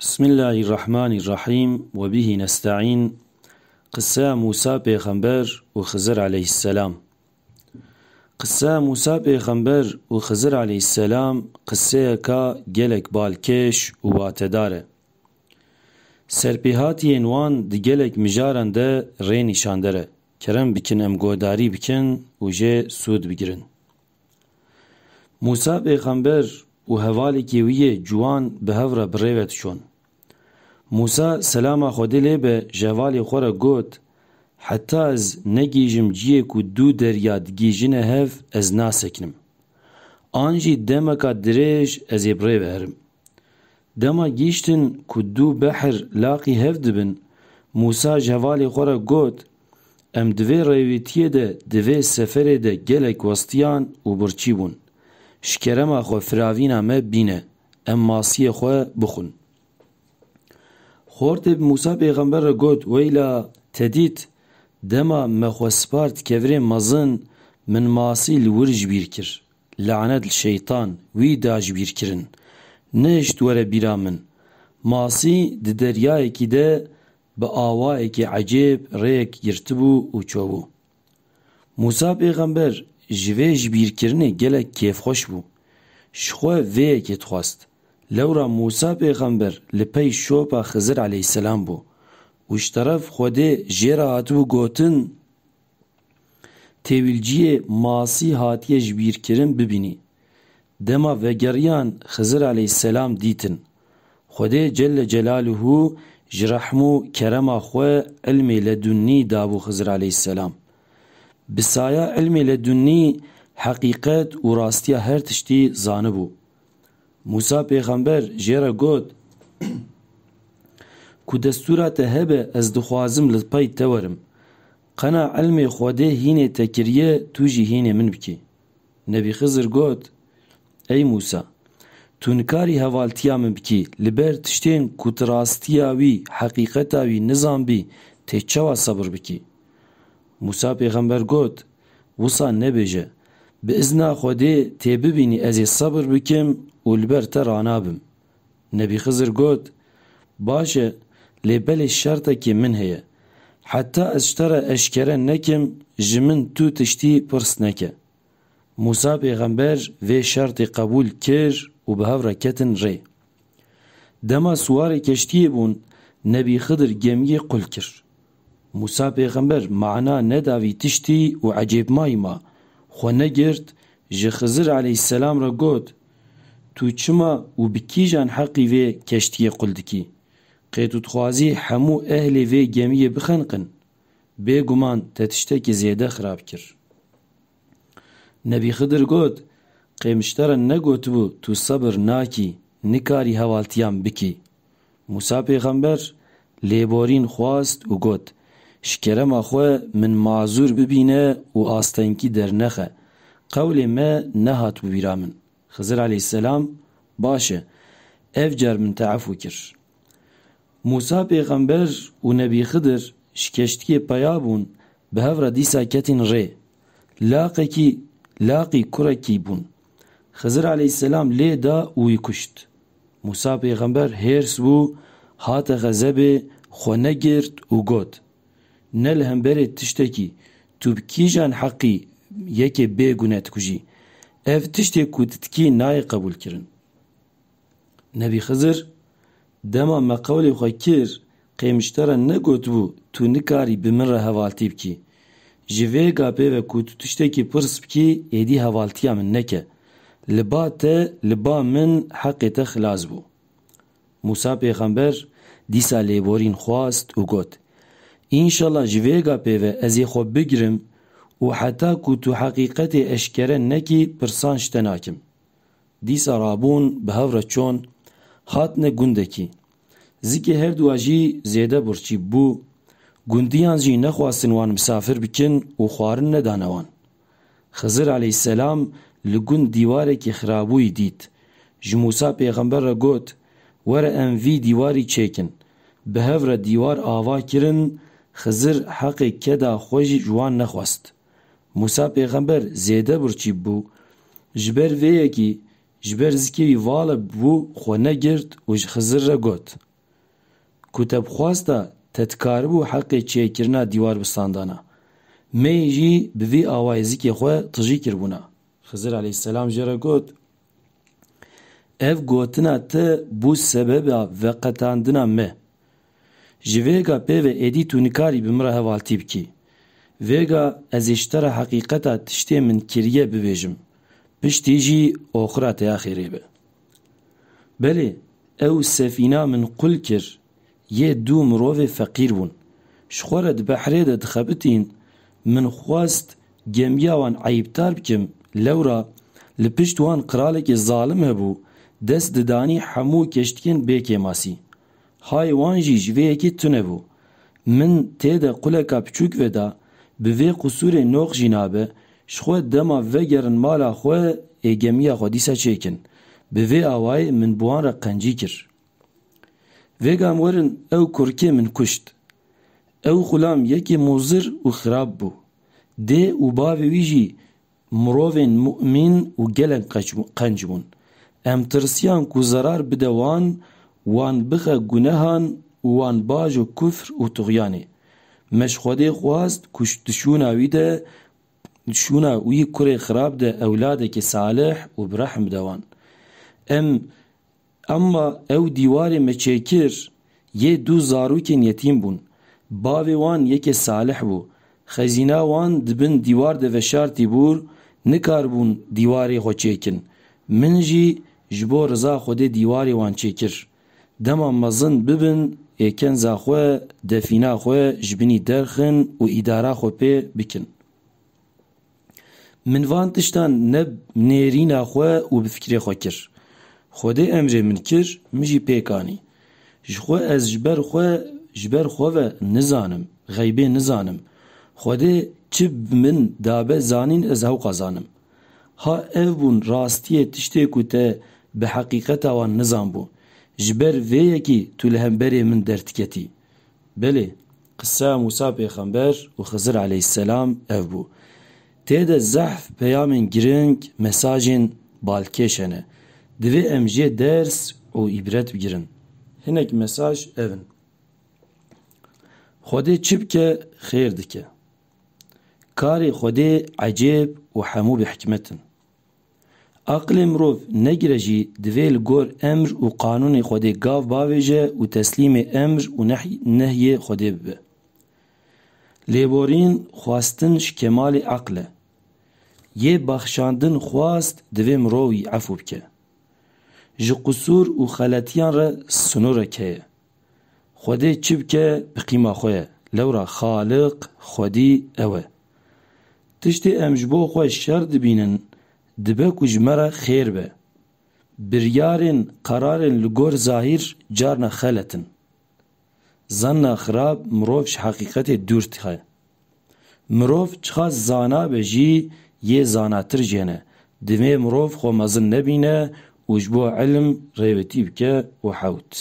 بسم الله الرحمن الرحيم وبه نستعين. قصة موسى پیغمبر و خضر عليه السلام. قصة موسى پیغمبر و خضر عليه السلام قصة کا گلک بالکش و واتداره. سرپیهاتی انوان دی گلک مجارن ده ری نشاندره. کرم بکن ام گوداری بکن و جه سود بگیرن. موسى پیغمبر و هوالی کیویه جوان به هفره بریوت شون. موسى سلام خودی لی به جوالی خورا گوت حتی از نگیجم جیه که دو دریاد گیجنه هف از ناسکنم. آنجی دمکا دریج از بریو هرم. دما گیشتن که دو بحر لاقی هف دبن موسى جوالی خورا گوت ام دوی ریویتیه ده دوی سفره ده گلک وستیان و برچی بون. شکرم خو فراوینا ما بینه ام ماسی خو بخون. خورت موسى پیغمبر را گوت ویلا تدید دما مخو سپارت کفری مزن من ماسی لورج بیر کر لعنت الشیطان وی داج بیر کرن نشت وره بیرامن ماسی د دریای کی ده با آوای کی عجیب ریک گرتبو و چوبو. موسى پیغمبر جویج بیر کرنه گلک کیف خوش بو شخوه وی کت خواست لورا موسى پیغمبر لپی شوپا خضر علیه السلام بو وش طرف خوده جیرا هاتو گوتن تیویلجیه ماسی هاتیه جبیر کرن ببینی دما وگریان خضر علیه السلام دیتن خوده جل جلاله جرحمو کرما خواه علمی لدنی دابو خضر علیه السلام بسایا علمی لدنی حقیقت و راستیا هر تشتی زانبو. موسى پیغمبر جیرا گوت که دستورات هبه از دخوازم لطپای تورم قنا علم خوده هینه تکریه توجی هینه من بکی. نبی خضر گوت ای موسى تونکاری هوالتیا من بکی لبر تشتین کت راستیاوی حقیقتاوی نظام بی تیچوا صبر بکی. موسى پیغمبر گوت وصا نبیجه به ازنا خوده تی ببینی از صبر بکم و لبر ترانابم. نبی خضر گوت باشه لبل شرطه که من هیه حتی اشتره اشکره نکم جمن تو تشتی پرس نکه. موسى پیغمبر و شرط قبول کر و به هفرکتن ری. دما سوار کشتی بون نبی خضر گمیه قل کر. موسى پیغمبر معنا نداوی تشتی و عجیب مایما خو نگرد جه خضر علیه السلام را گوت تو چما و بکیجان حقی و کشتی قلدکی قیتوت خوازی همو اهل و گمیه بخنقن بگمان تتشتکی زیده خراب کر. نبی خضر گوت قیمشتر نگوت بو تو صبر ناکی نکاری حوالتیام بکی. موسى پیغمبر لیبورین خواست و گوت شکرم اخوه من معذور ببینه و آستانکی در نخه قول ما نهات ببیرامن. خضر علیه السلام باشه افجر من تعفو کر. موسى پیغمبر و نبی خضر شکشتی پیابون به هفره دیسا کتین ری لاقی کرکی بون. خضر علیه السلام لی دا اوی کشت. موسى پیغمبر هرس بو هات غزب خو نگرد و گوت نل هم بره تشتکی تو بکیجان حقی یکی بگونت کجی اف تشتی کودتکی نای قبول کرن. نبی خضر دما مقولی خواه کر قیمشتره نگوت بو تو نکاری بمن هوالتی بکی جوه گاپه و کود تشتکی پرس بکی ایدی هوالتیا من نکه لبا ته لبا من حق ته خلاص بو. موسى پیغمبر دیسا لیبورین خواست و گوت انشالله جوه گاپه و ازی خوب بگرم و حتی که تو حقیقت اشکره نکی پرسان شتناکم. دیسا رابون به هفره چون هاتنه گندکی زیکه هر دو اجی زیده برچی بو گندیان جی نخواستن وان مسافر بکن و خوارن ندانوان. خضر علیه السلام لگند دیواره که خرابوی دید جو موسى پیغمبر را گوت وره انوی دیواری چیکن به هفره دیوار آوا کرن. خضر حق کدا خوش جوان نخواست. موسى پیغمبر زیده برچی بو جبر ویکی جبر زکی والا بو خو نگرد و خضر را گوت ku te bixwasta te dikaribû heqê çêkirina dîwar bistandana. Mê jî bi vî awayê zikê xwe tijî kirbûna. Xizir aleyhisselam jê re got, ev gotina te bû sebeba veqetandina me. Ji vêga pêve êdî tu nikarî bi min re hevaltî bikî. Vêga ez ê ji te re heqîqeta tiştê min kiriye bibêjim. Piştî jî oxira te ya xêrê be. Belê, ew sefîna min qul kir, yê dû mirovê feqîr bûn. Ji xwe re di behrê de dixebitîn, min xwast gemiya wan eyîbtar bikim, lewra li pişt wan qiralekî zalim hebû, dest didanî hemû keştikên bêkê masî. Hay wan jî ji vê yekî tune bû. Min tê de quleka piçûk veda, bi vê qusûrê nox jî nabe, ji xwe dema vegerin mala xwe ê gemiya xwe dîsa çêkin. Bi vê awayê min bi wan re qencî kir. Vêga em werin ew kurkê min kuşt. Ew xulam yekê muzir û xirab bû. Dê û bavê wî jî mirovên mu'min û gelek qenc bûn. Em tirsiyan ku zarar bide wan bixe gunehan û wan baj û kufr û tuğyanê. Me ji Xwedê xwast ku dişûna wî kurê xirab de ewladekî salih û bi rehm bide wan. Emma ew dîwarê me çêkir, yê dû zarokên yetîm bûn. Bavê wan yekê salih bû. Xezîna wan dibin dîwar de veşartî bûr, nikarbûn dîwarê xwe çêkin. Min jî ji bo riza Xwedê dîwarê wan çêkir. Dema mezin bibin, ê kenza xwe, defîna xwe ji binî derxin û îdara xwe pê bikin. Min van tiştan ne nêrîna xwe û bi fikrê xwe kir. Xwedê emrê min kir, min jî pêk anî. Ji xwe ez ji ber xwe ve nizanim, xeybê nizanim. Xwedê çi bi min dabe zanîn ez hew qazanim. Ha ev bûn rastiyê tiştê ku te bi heqîqeta wan nizanbû. Ji ber vê yekî tu li hemberê min derdiketî. Belê, qisa Musa pêxember û Xizir aleyhisselam ev bû. Tê de zehf peyamên giring, mesajên balkêş hene. Divê em jê ders û îbret bigirin. Hinek mesaj ev in. Xwedê çi bike, xêr dike. Karê Xwedê ecêb û hemû bi hikmet in. Aqilê mirov negire jî divê li gor emr û qanûnê Xwedê gav bavêje û teslîmê emr û nehyê Xwedê bibe. Lêborîn xwastin ji kemalê aql e. Yê baxşandin xwast divê mirov wî efû bike. Ji qusûr û xeletiyan re sunûrek heye. Xwedê çi bike bi qîma xwe ye. Lewra Xaliq, Xwedî ew e. Tiştê em ji bo xwe şer dibînin, dibe ku ji me re xêr be. Biryarên, qerarên li gor zahîr carna xelet in. Zanna xirab mirov ji heqîqetê dûr dixe. Mirov çiqa zana be jî yê zanatir jê ne. Divê mirov xwe mezin nebîne û ji bo ilm rêwetî bike û hewt.